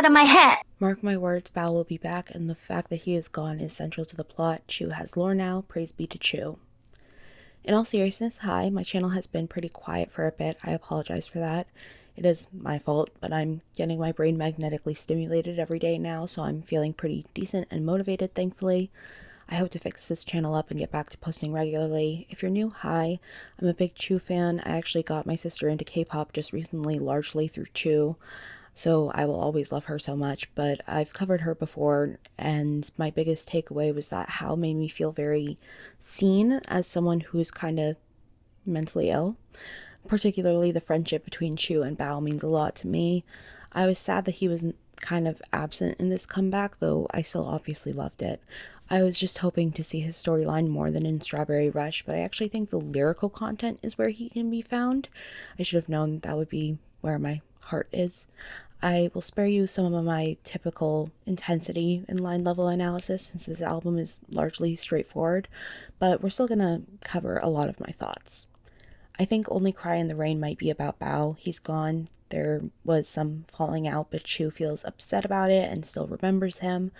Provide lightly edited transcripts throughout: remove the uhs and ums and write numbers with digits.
out of my head. Mark my words, Bao will be back, and the fact that he is gone is central to the plot. Chuu has lore now, praise be to Chuu. In all seriousness, hi, my channel has been pretty quiet for a bit. I apologize for that. It is my fault, but I'm getting my brain magnetically stimulated every day now, so I'm feeling pretty decent and motivated, thankfully. I hope to fix this channel up and get back to posting regularly. If you're new, hi. I'm a big Chuu fan. I actually got my sister into K-pop just recently, largely through Chuu, so I will always love her so much, but I've covered her before, and my biggest takeaway was that Howl made me feel very seen as someone who is kind of mentally ill. Particularly the friendship between Chuu and Bao means a lot to me. I was sad that he was kind of absent in this comeback, though I still obviously loved it. I was just hoping to see his storyline more than in Strawberry Rush, but I actually think the lyrical content is where he can be found. I should have known that would be where my heart is. I will spare you some of my typical intensity and line level analysis since this album is largely straightforward, but we're still gonna cover a lot of my thoughts. I think Only Cry in the Rain might be about Bao. He's gone. There was some falling out, but Chuu feels upset about it and still remembers him.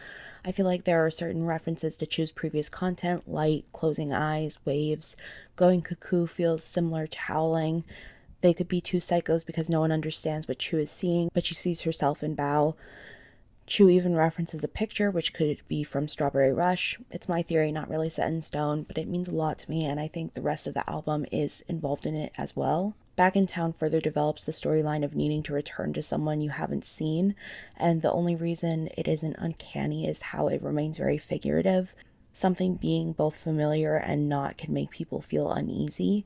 I feel like there are certain references to Chuu's previous content, light, closing eyes, waves. Going cuckoo feels similar to howling. They could be two psychos because no one understands what Chuu is seeing, but she sees herself in Bao. Chuu even references a picture, which could be from Strawberry Rush. It's my theory, not really set in stone, but it means a lot to me, and I think the rest of the album is involved in it as well. Back in Town further develops the storyline of needing to return to someone you haven't seen, and the only reason it isn't uncanny is how it remains very figurative. Something being both familiar and not can make people feel uneasy.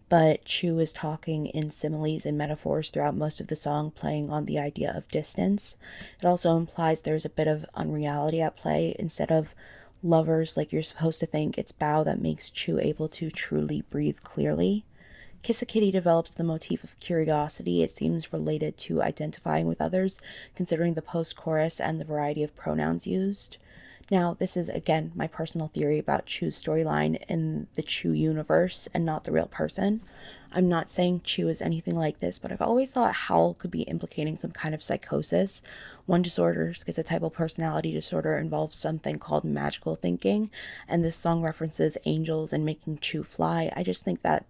But Chuu is talking in similes and metaphors throughout most of the song, playing on the idea of distance. It also implies there's a bit of unreality at play. Instead of lovers like you're supposed to think, it's Bao that makes Chuu able to truly breathe clearly. Kiss a Kitty develops the motif of curiosity. It seems related to identifying with others, considering the post-chorus and the variety of pronouns used. Now, this is, again, my personal theory about Chuu's storyline in the Chuu universe and not the real person. I'm not saying Chuu is anything like this, but I've always thought Howl could be implicating some kind of psychosis. One disorder, schizotypal personality disorder, involves something called magical thinking, and this song references angels and making Chuu fly. I just think that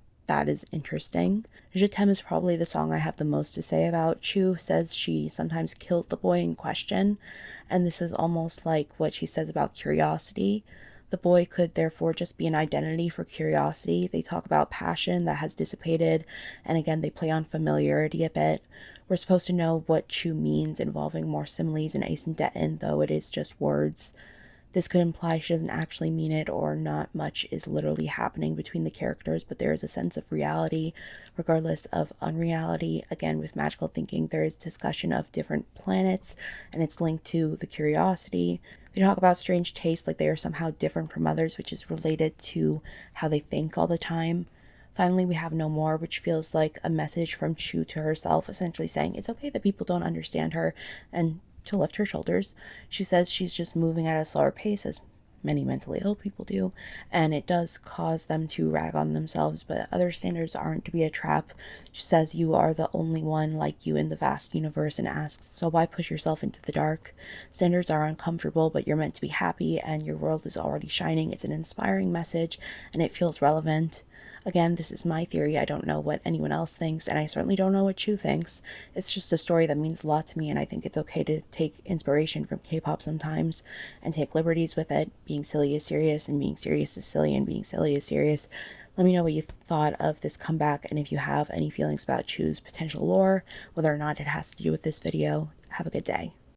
is interesting. Je T'aime is probably the song I have the most to say about. Chuu says she sometimes kills the boy in question, and this is almost like what she says about curiosity. The boy could therefore just be an identity for curiosity. They talk about passion that has dissipated, and again, they play on familiarity a bit. We're supposed to know what Chuu means, involving more similes and Ace and Denton, though it is just words. This could imply she doesn't actually mean it, or not much is literally happening between the characters, but there is a sense of reality, regardless of unreality. Again, with magical thinking, there is discussion of different planets, and it's linked to the curiosity. They talk about strange tastes, like they are somehow different from others, which is related to how they think all the time. Finally, we have No More, which feels like a message from Chuu to herself, essentially saying it's okay that people don't understand her, and to lift her shoulders. She says she's just moving at a slower pace, as many mentally ill people do, and it does cause them to rag on themselves, but other standards aren't to be a trap. She says you are the only one like you in the vast universe, and asks, so why push yourself into the dark? Standards are uncomfortable, but you're meant to be happy, and your world is already shining. It's an inspiring message, and it feels relevant. Again, this is my theory. I don't know what anyone else thinks, and I certainly don't know what Chuu thinks. It's just a story that means a lot to me, and I think it's okay to take inspiration from K-pop sometimes and take liberties with it. Being silly is serious, and being serious is silly, and being silly is serious. Let me know what you thought of this comeback, and if you have any feelings about Chuu's potential lore, whether or not it has to do with this video. Have a good day.